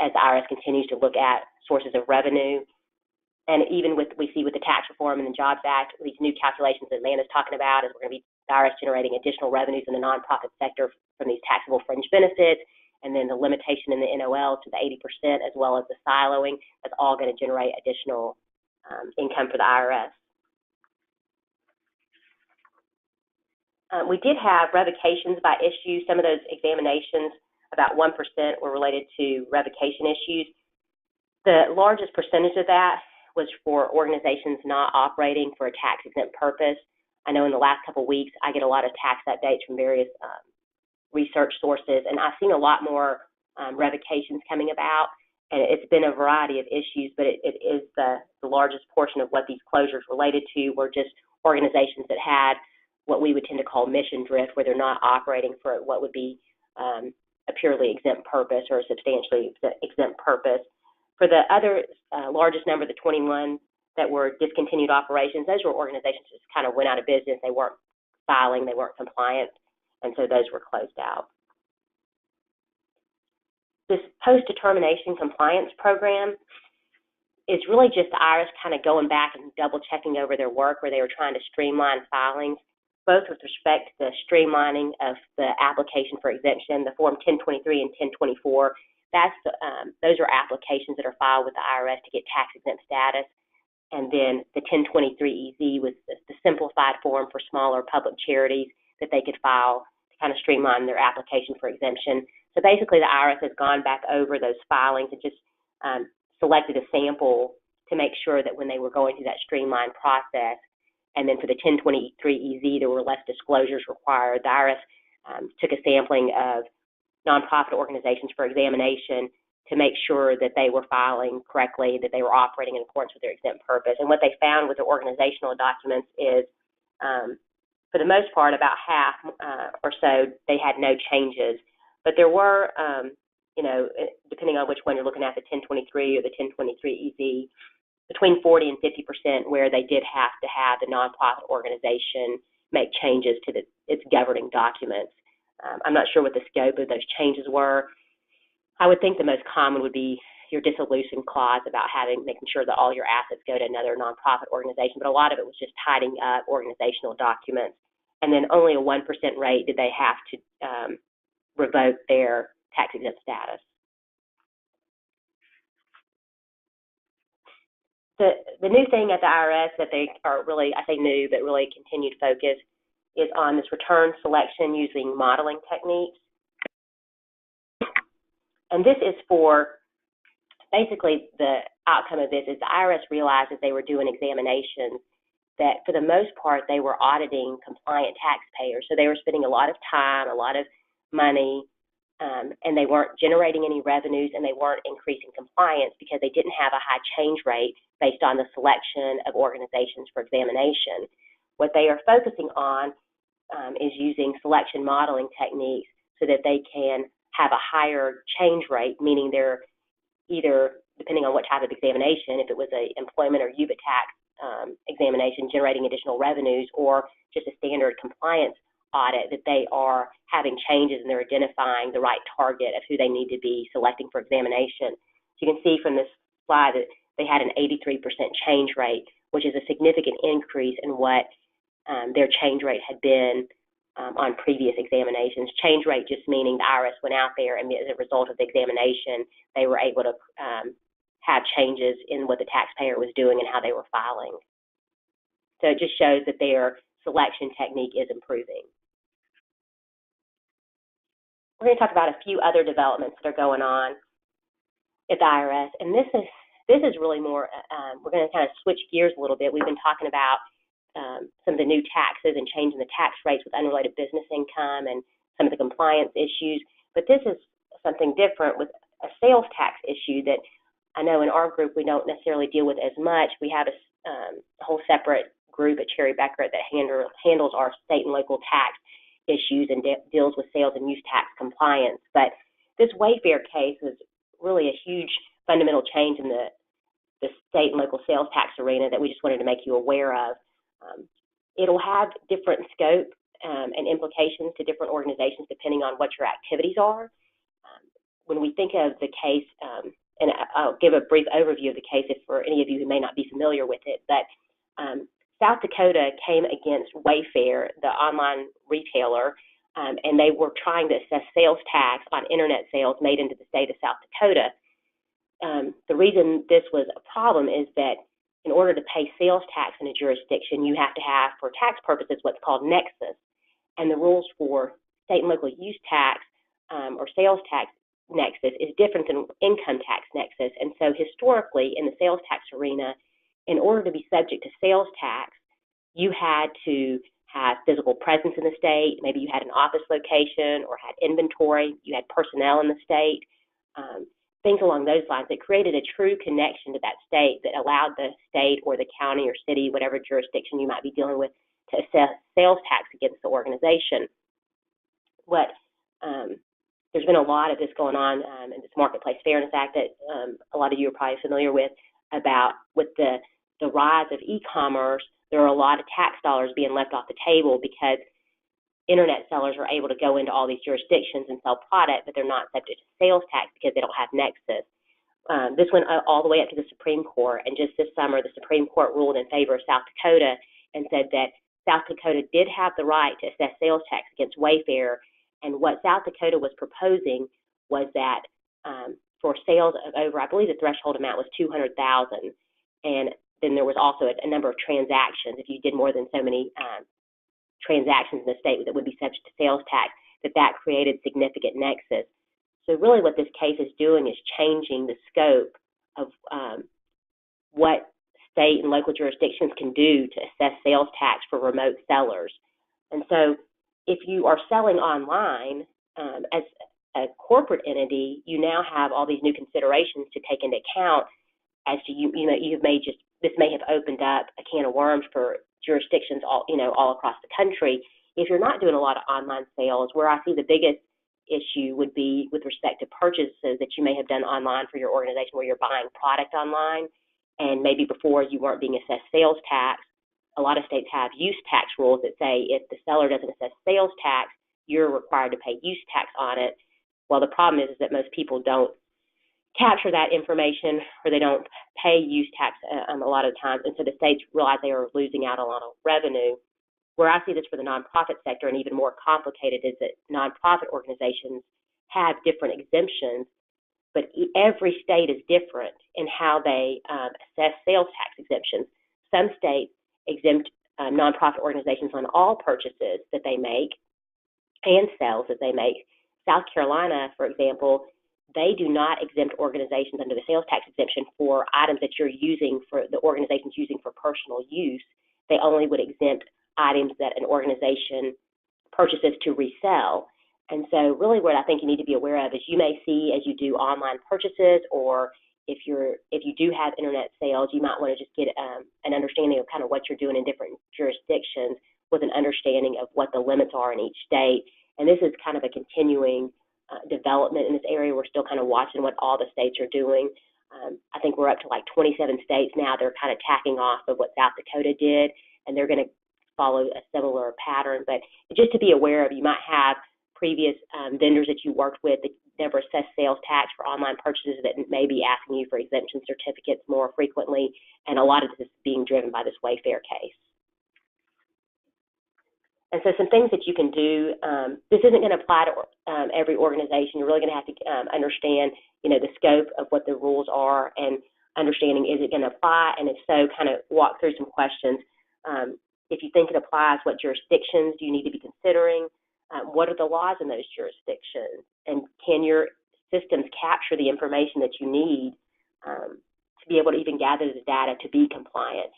as the IRS continues to look at sources of revenue. And even we see with the tax reform and the Jobs Act, these new calculations that Amanda's talking about, is we're going to be the IRS generating additional revenues in the nonprofit sector from these taxable fringe benefits, and then the limitation in the NOLs to the 80%, as well as the siloing. That's all going to generate additional income for the IRS. We did have revocations by issue. Some of those examinations, about 1%, were related to revocation issues. The largest percentage of that was for organizations not operating for a tax-exempt purpose. I know in the last couple of weeks, I get a lot of tax updates from various research sources, and I've seen a lot more revocations coming about, and it's been a variety of issues, but it is the largest portion of what these closures related to were just organizations that had what we would tend to call mission drift, where they're not operating for what would be a purely exempt purpose or a substantially exempt purpose. For the other largest number, the 21%, that were discontinued operations. Those were organizations that just kind of went out of business. They weren't filing, they weren't compliant, and so those were closed out. This post-determination compliance program is really just the IRS kind of going back and double-checking over their work where they were trying to streamline filings, both with respect to the streamlining of the application for exemption, the Form 1023 and 1024. Those are applications that are filed with the IRS to get tax-exempt status. And then the 1023-EZ was the simplified form for smaller public charities that they could file to kind of streamline their application for exemption. So basically, the IRS has gone back over those filings and just selected a sample to make sure that when they were going through that streamlined process, and then for the 1023-EZ, there were less disclosures required. The IRS took a sampling of nonprofit organizations for examination to make sure that they were filing correctly, that they were operating in accordance with their exempt purpose. And what they found with the organizational documents is, for the most part, about half or so, they had no changes. But there were, depending on which one you're looking at, the 1023 or the 1023-EZ, between 40 and 50% where they did have to have the nonprofit organization make changes to its governing documents. I'm not sure what the scope of those changes were. I would think the most common would be your dissolution clause about making sure that all your assets go to another nonprofit organization, but a lot of it was just tidying up organizational documents. And then only a 1% rate did they have to revoke their tax-exempt status. The new thing at the IRS that they are really, I say new, but really continued focus is on this return selection using modeling techniques. And this is for, basically the outcome of this is the IRS realized that they were doing examinations that for the most part they were auditing compliant taxpayers. So they were spending a lot of time, a lot of money, and they weren't generating any revenues and they weren't increasing compliance because they didn't have a high change rate based on the selection of organizations for examination. What they are focusing on is using selection modeling techniques so that they can have a higher change rate, meaning they're either, depending on what type of examination, if it was an employment or UBTI examination generating additional revenues, or just a standard compliance audit, that they are having changes and they're identifying the right target of who they need to be selecting for examination. So you can see from this slide that they had an 83% change rate, which is a significant increase in what their change rate had been on previous examinations. Change rate just meaning the IRS went out there and as a result of the examination, they were able to have changes in what the taxpayer was doing and how they were filing. So it just shows that their selection technique is improving. We're going to talk about a few other developments that are going on at the IRS, and this is really more, we're going to kind of switch gears a little bit. We've been talking about some of the new taxes and changing the tax rates with unrelated business income and some of the compliance issues, but this is something different with a sales tax issue that I know in our group we don't necessarily deal with as much. We have a whole separate group at Bekaert that handles our state and local tax issues and deals with sales and use tax compliance. But this Wayfair case was really a huge fundamental change in the state and local sales tax arena that we just wanted to make you aware of. It'll have different scope and implications to different organizations depending on what your activities are. When we think of the case, and I'll give a brief overview of the case if for any of you who may not be familiar with it, but South Dakota came against Wayfair, the online retailer, and they were trying to assess sales tax on internet sales made into the state of South Dakota. The reason this was a problem is that in order to pay sales tax in a jurisdiction, you have to have, for tax purposes, what's called nexus. And the rules for state and local use tax or sales tax nexus is different than income tax nexus. And so historically, in the sales tax arena, in order to be subject to sales tax, you had to have physical presence in the state. Maybe you had an office location or had inventory. You had personnel in the state. Things along those lines that created a true connection to that state that allowed the state or the county or city, whatever jurisdiction you might be dealing with, to assess sales tax against the organization. There's been a lot of this going on in this Marketplace Fairness Act that a lot of you are probably familiar with, about with the the rise of e-commerce, there are a lot of tax dollars being left off the table because internet sellers are able to go into all these jurisdictions and sell product, but they're not subject to sales tax because they don't have nexus. This went all the way up to the Supreme Court, and just this summer, the Supreme Court ruled in favor of South Dakota and said that South Dakota did have the right to assess sales tax against Wayfair, and what South Dakota was proposing was that for sales of over, I believe the threshold amount was $200,000, and then there was also a number of transactions. If you did more than so many transactions in the state that would be subject to sales tax, that created significant nexus. So really what this case is doing is changing the scope of what state and local jurisdictions can do to assess sales tax for remote sellers. And so if you are selling online as a corporate entity, you now have all these new considerations to take into account as to, this may have opened up a can of worms for jurisdictions all across the country. If you're not doing a lot of online sales, where I see the biggest issue would be with respect to purchases that you may have done online for your organization, where you're buying product online, and maybe before you weren't being assessed sales tax. A lot of states have use tax rules that say if the seller doesn't assess sales tax, you're required to pay use tax on it. Well, the problem is that most people don't capture that information, or they don't pay use tax a lot of times, and so the states realize they are losing out a lot of revenue. Where I see this for the nonprofit sector, and even more complicated, is that nonprofit organizations have different exemptions, but every state is different in how they assess sales tax exemptions. Some states exempt nonprofit organizations on all purchases that they make and sales that they make. South Carolina, for example, they do not exempt organizations under the sales tax exemption for items that you're using for the organization's using for personal use. They only would exempt items that an organization purchases to resell. And so really what I think you need to be aware of is you may see as you do online purchases, or if you do have internet sales, you might want to just get an understanding of kind of what you're doing in different jurisdictions with an understanding of what the limits are in each state. And this is kind of a continuing development in this area. We're still kind of watching what all the states are doing. I think we're up to like 27 states now. They're kind of tacking off of what South Dakota did, and they're going to follow a similar pattern. But just to be aware of, you might have previous vendors that you worked with that never assessed sales tax for online purchases that may be asking you for exemption certificates more frequently, and a lot of this is being driven by this Wayfair case. And so some things that you can do, this isn't going to apply to every organization. You're really going to have to understand, the scope of what the rules are, and understanding, is it going to apply? And if so, kind of walk through some questions. If you think it applies, what jurisdictions do you need to be considering? What are the laws in those jurisdictions? And can your systems capture the information that you need to be able to even gather the data to be compliant?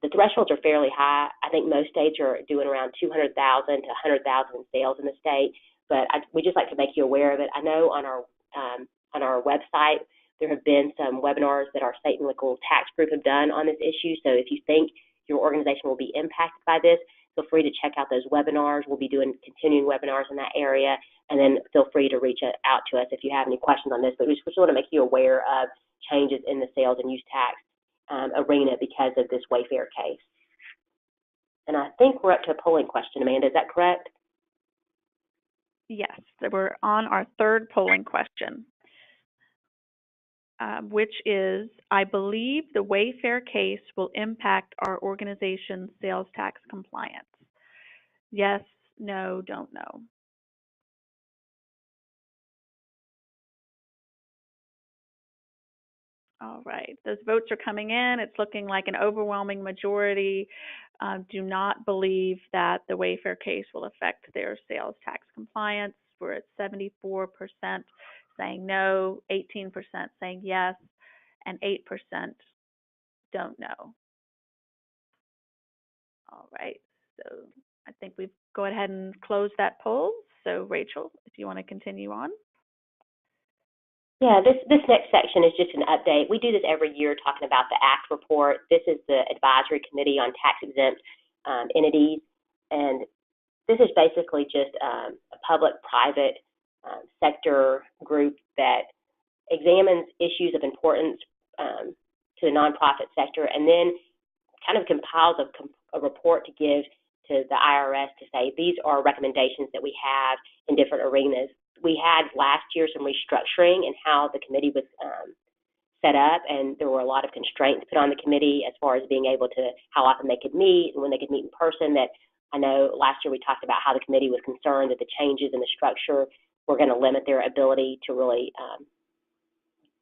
The thresholds are fairly high. I think most states are doing around 200,000 to 100,000 in sales in the state, but we just like to make you aware of it. I know on our website there have been some webinars that our state and local tax group have done on this issue. So if you think your organization will be impacted by this, feel free to check out those webinars. We'll be doing continuing webinars in that area, and then feel free to reach out to us if you have any questions on this. But we just want to make you aware of changes in the sales and use tax arena because of this Wayfair case. And I think we're up to a polling question, Amanda, is that correct? Yes, so we're on our third polling question, which is, I believe the Wayfair case will impact our organization's sales tax compliance. Yes, no, don't know. All right, those votes are coming in. It's looking like an overwhelming majority do not believe that the Wayfair case will affect their sales tax compliance. We're at 74% saying no, 18% saying yes, and 8% don't know. All right, so I think we've go ahead and close that poll. So Rachel, if you want to continue on. Yeah, this next section is just an update. We do this every year talking about the ACT report. This is the Advisory Committee on Tax-Exempt Entities, and this is basically just a public-private sector group that examines issues of importance to the nonprofit sector, and then kind of compiles a report to give to the IRS to say these are recommendations that we have in different arenas. We had last year some restructuring in how the committee was set up, and there were a lot of constraints put on the committee as far as being able to how often they could meet and when they could meet in person. That I know last year we talked about how the committee was concerned that the changes in the structure were going to limit their ability to really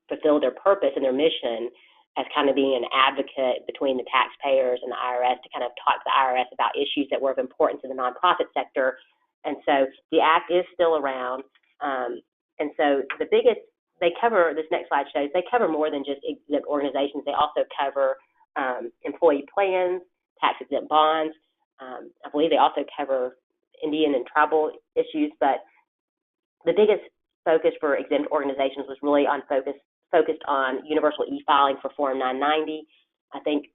fulfill their purpose and their mission as kind of being an advocate between the taxpayers and the IRS to kind of talk to the IRS about issues that were of importance in the nonprofit sector. And so the Act is still around. And so the biggest, they cover, this next slide shows, they cover more than just exempt organizations. They also cover employee plans, tax-exempt bonds. I believe they also cover Indian and tribal issues, but the biggest focus for exempt organizations was really on focused on universal e-filing for Form 990. I think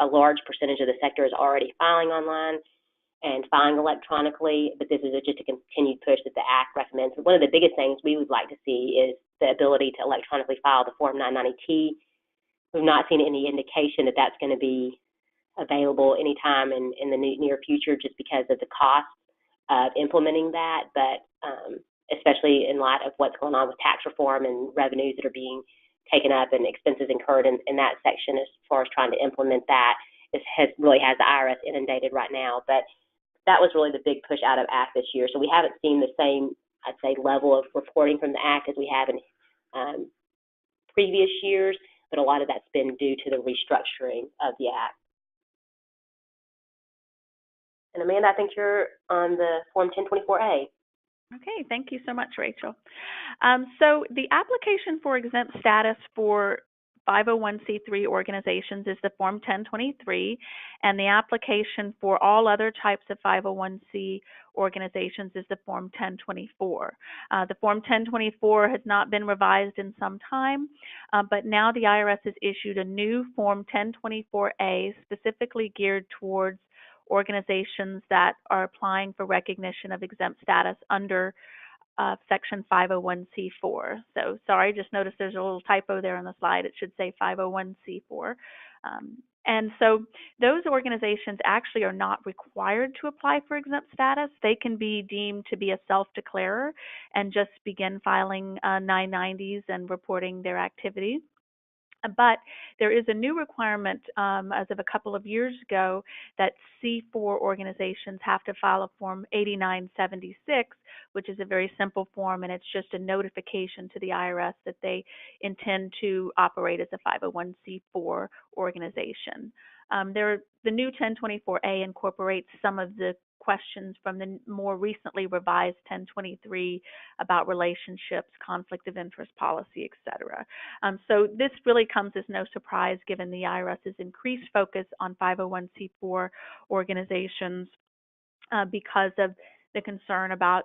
a large percentage of the sector is already filing online and filing electronically, but this is just a continued push that the Act recommends. But one of the biggest things we would like to see is the ability to electronically file the Form 990T. We've not seen any indication that that's going to be available anytime in the near future just because of the cost of implementing that, but especially in light of what's going on with tax reform and revenues that are being taken up and expenses incurred in that section as far as trying to implement that. It really has the IRS inundated right now, but that was really the big push out of ACT this year. So we haven't seen the same, I'd say, level of reporting from the ACT as we have in previous years, but a lot of that's been due to the restructuring of the ACT. And Amanda, I think you're on the Form 1024A. Okay, thank you so much, Rachel. So the application for exempt status for 501c3 organizations is the Form 1023, and the application for all other types of 501c organizations is the Form 1024. The Form 1024 has not been revised in some time, but now the IRS has issued a new Form 1024A specifically geared towards organizations that are applying for recognition of exempt status under Section 501c4. So sorry, just noticed there's a little typo there on the slide. It should say 501c4. And so those organizations actually are not required to apply for exempt status. They can be deemed to be a self-declarer and just begin filing 990s and reporting their activity. But there is a new requirement as of a couple of years ago that C4 organizations have to file a Form 8976, which is a very simple form, and it's just a notification to the IRS that they intend to operate as a 501c4 organization. The new 1024A incorporates some of the questions from the more recently revised 1023 about relationships, conflict of interest policy, etc. So this really comes as no surprise given the IRS's increased focus on 501c4 organizations because of the concern about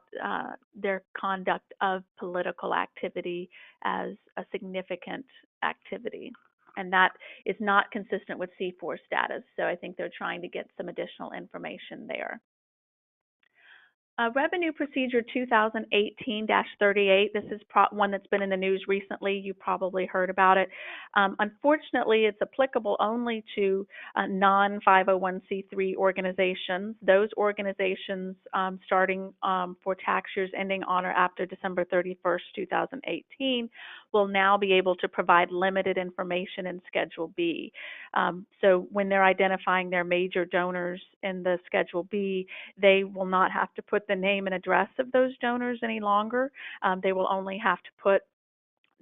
their conduct of political activity as a significant activity. And that is not consistent with C4 status. So I think they're trying to get some additional information there. Revenue Procedure 2018-38, this is one that's been in the news recently. You probably heard about it. Unfortunately, it's applicable only to non-501c3 organizations. Those organizations starting for tax years ending on or after December 31st, 2018 will now be able to provide limited information in Schedule B. So when they're identifying their major donors in the Schedule B, they will not have to put the name and address of those donors any longer. They will only have to put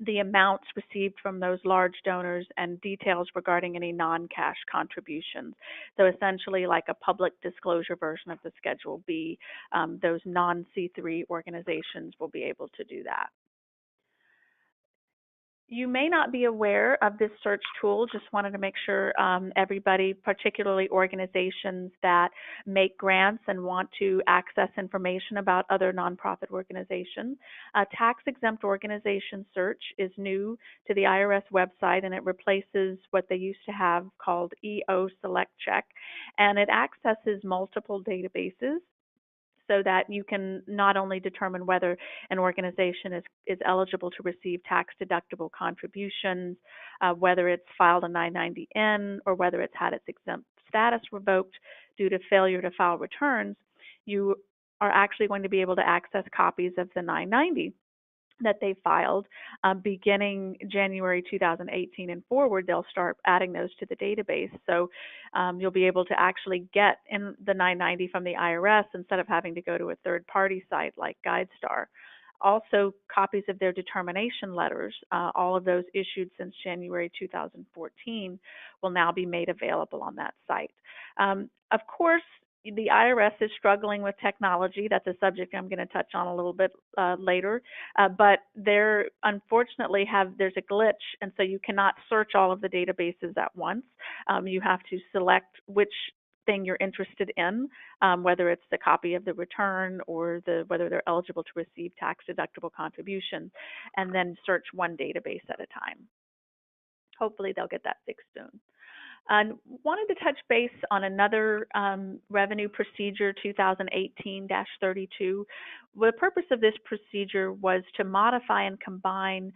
the amounts received from those large donors and details regarding any non-cash contributions. So essentially like a public disclosure version of the Schedule B, those non-C3 organizations will be able to do that. You may not be aware of this search tool. Just wanted to make sure everybody, particularly organizations that make grants and want to access information about other nonprofit organizations. Tax-exempt organization search is new to the IRS website, and it replaces what they used to have called EO Select Check, and it accesses multiple databases so that you can not only determine whether an organization is eligible to receive tax-deductible contributions, whether it's filed a 990N, or whether it's had its exempt status revoked due to failure to file returns, you are actually going to be able to access copies of the 990 that they filed beginning January 2018 and forward. They'll start adding those to the database. So you'll be able to actually get in the 990 from the IRS instead of having to go to a third-party site like GuideStar. Also, copies of their determination letters, all of those issued since January 2014, will now be made available on that site. Of course, the IRS is struggling with technology. That's a subject I'm going to touch on a little bit later. But there, unfortunately, there's a glitch, and so you cannot search all of the databases at once. You have to select which thing you're interested in, whether it's the copy of the return or whether they're eligible to receive tax-deductible contributions, and then search one database at a time. Hopefully, they'll get that fixed soon. And wanted to touch base on another revenue procedure, 2018-32. The purpose of this procedure was to modify and combine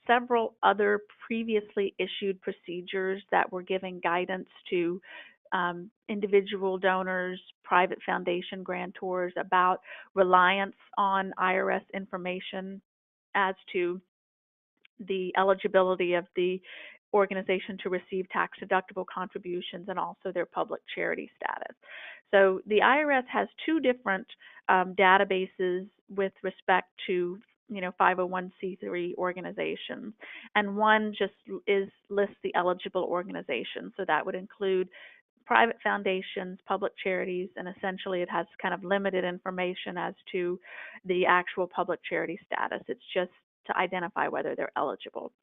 several other previously issued procedures that were giving guidance to individual donors, private foundation grantors about reliance on IRS information as to the eligibility of the organization to receive tax-deductible contributions and also their public charity status. So the IRS has two different databases with respect to 501c3 organizations, and one just lists the eligible organizations. So that would include private foundations, public charities, and essentially it has kind of limited information as to the actual public charity status. It's just to identify whether they're eligible.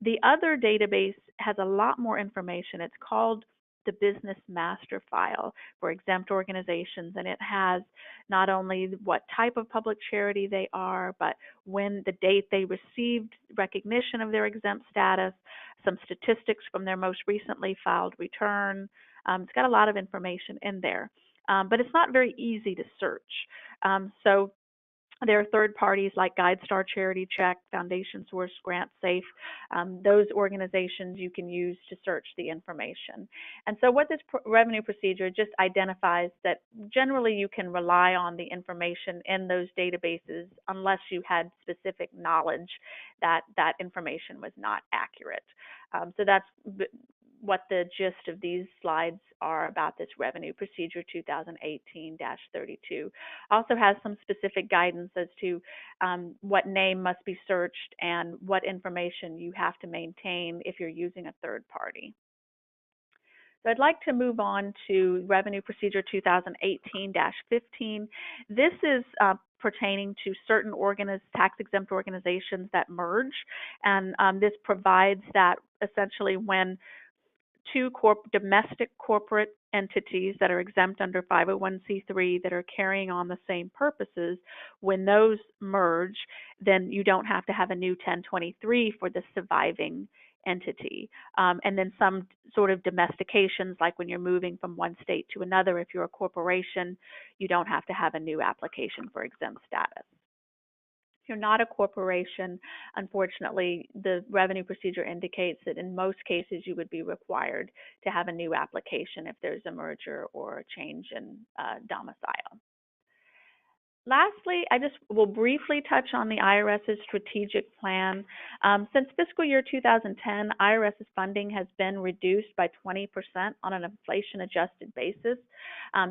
The other database has a lot more information. It's called the Business Master File for exempt organizations, and it has not only what type of public charity they are, but when the date they received recognition of their exempt status, some statistics from their most recently filed return. It's got a lot of information in there, but it's not very easy to search. So there are third parties like GuideStar, Charity Check, Foundation Source, GrantSafe. Those organizations you can use to search the information. And so what this revenue procedure just identifies that generally you can rely on the information in those databases unless you had specific knowledge that that information was not accurate. So that's what the gist of these slides are about this revenue procedure 2018-32. Also has some specific guidance as to what name must be searched and what information you have to maintain if you're using a third party. So I'd like to move on to revenue procedure 2018-15. This is pertaining to certain tax-exempt organizations that merge, and this provides that essentially when two domestic corporate entities that are exempt under 501c3 that are carrying on the same purposes, when those merge, then you don't have to have a new 1023 for the surviving entity. And then some sort of domestications, like when you're moving from one state to another, if you're a corporation, you don't have to have a new application for exempt status. If you're not a corporation, unfortunately, the revenue procedure indicates that in most cases you would be required to have a new application if there's a merger or a change in domicile. Lastly, I just will briefly touch on the IRS's strategic plan. Since fiscal year 2010, IRS's funding has been reduced by 20% on an inflation-adjusted basis.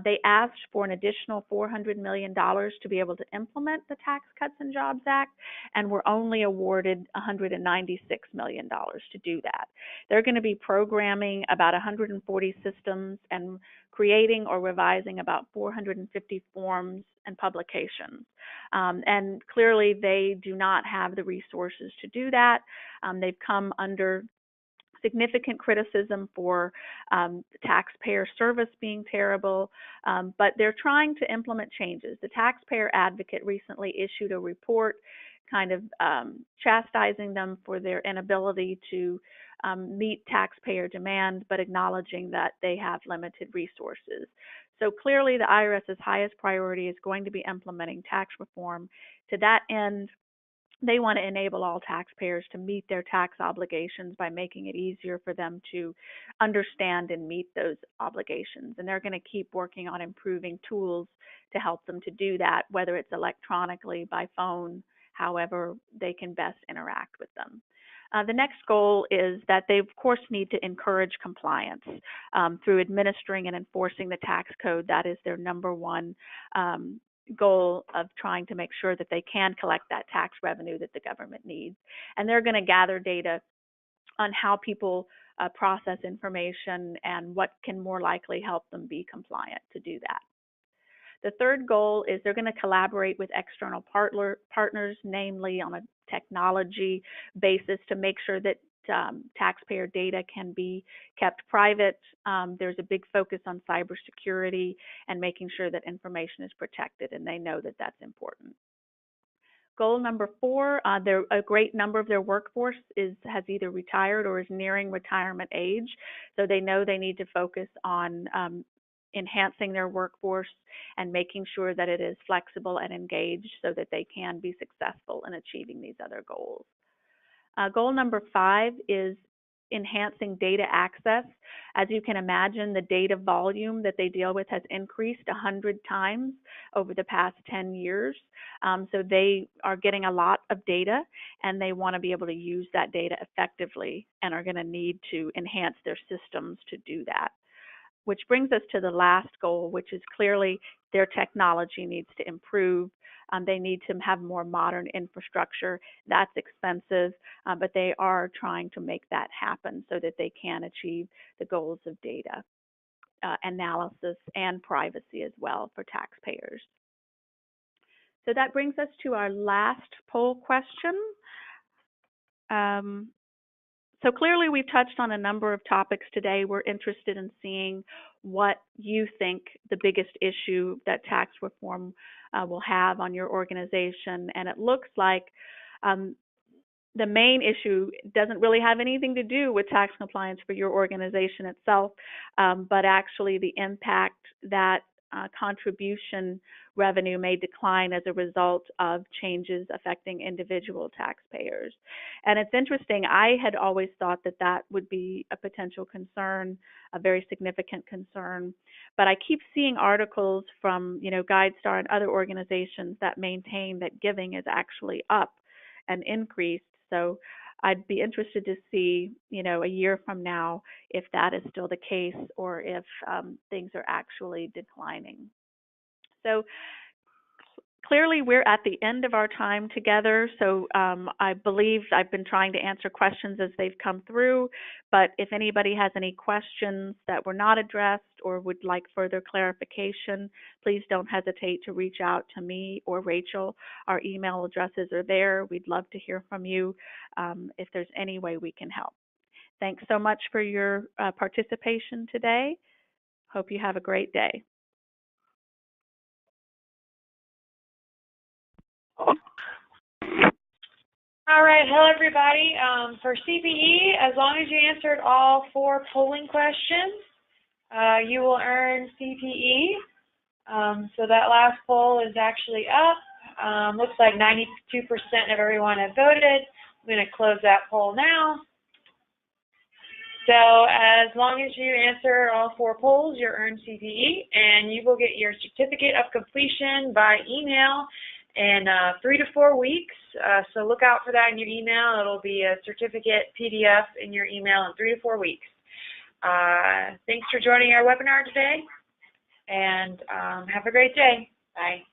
They asked for an additional $400 million to be able to implement the Tax Cuts and Jobs Act, and were only awarded $196 million to do that. They're going to be programming about 140 systems and creating or revising about 450 forms and publications. And clearly they do not have the resources to do that. They've come under significant criticism for taxpayer service being terrible, but they're trying to implement changes. The Taxpayer Advocate recently issued a report kind of chastising them for their inability to meet taxpayer demand, but acknowledging that they have limited resources. So clearly the IRS's highest priority is going to be implementing tax reform. To that end, they want to enable all taxpayers to meet their tax obligations by making it easier for them to understand and meet those obligations. And they're going to keep working on improving tools to help them to do that, whether it's electronically, by phone, however they can best interact with them. The next goal is that they, of course, need to encourage compliance through administering and enforcing the tax code. That is their number one goal of trying to make sure that they can collect that tax revenue that the government needs. And they're going to gather data on how people process information and what can more likely help them be compliant to do that. The third goal is they're going to collaborate with external partners, namely on a technology basis, to make sure that taxpayer data can be kept private. There's a big focus on cybersecurity and making sure that information is protected, and they know that that's important. Goal number 4, a great number of their workforce has either retired or is nearing retirement age, so they know they need to focus on enhancing their workforce and making sure that it is flexible and engaged so that they can be successful in achieving these other goals. Goal number 5 is enhancing data access. As you can imagine, the data volume that they deal with has increased 100 times over the past 10 years. So they are getting a lot of data, and they want to be able to use that data effectively and are going to need to enhance their systems to do that. Which brings us to the last goal, which is clearly their technology needs to improve. They need to have more modern infrastructure. That's expensive, but they are trying to make that happen so that they can achieve the goals of data analysis and privacy as well for taxpayers. So that brings us to our last poll question. So clearly we've touched on a number of topics today. We're interested in seeing what you think the biggest issue that tax reform will have on your organization. And it looks like the main issue doesn't really have anything to do with tax compliance for your organization itself, but actually the impact that contribution revenue may decline as a result of changes affecting individual taxpayers. And it's interesting, I had always thought that that would be a potential concern, a very significant concern, but I keep seeing articles from, GuideStar and other organizations that maintain that giving is actually up and increased. So I'd be interested to see, a year from now, if that is still the case or if things are actually declining. So clearly we're at the end of our time together, so I believe I've been trying to answer questions as they've come through, but if anybody has any questions that were not addressed or would like further clarification, please don't hesitate to reach out to me or Rachel. Our email addresses are there. We'd love to hear from you if there's any way we can help. Thanks so much for your participation today. Hope you have a great day. All right, hello everybody. For CPE, as long as you answered all 4 polling questions, you will earn CPE. So that last poll is actually up. Looks like 92% of everyone have voted. I'm going to close that poll now. So as long as you answer all 4 polls, you'll earn CPE, and you will get your certificate of completion by email in 3 to 4 weeks. So look out for that in your email. It'll be a certificate PDF in your email in 3 to 4 weeks. Thanks for joining our webinar today, and have a great day. Bye.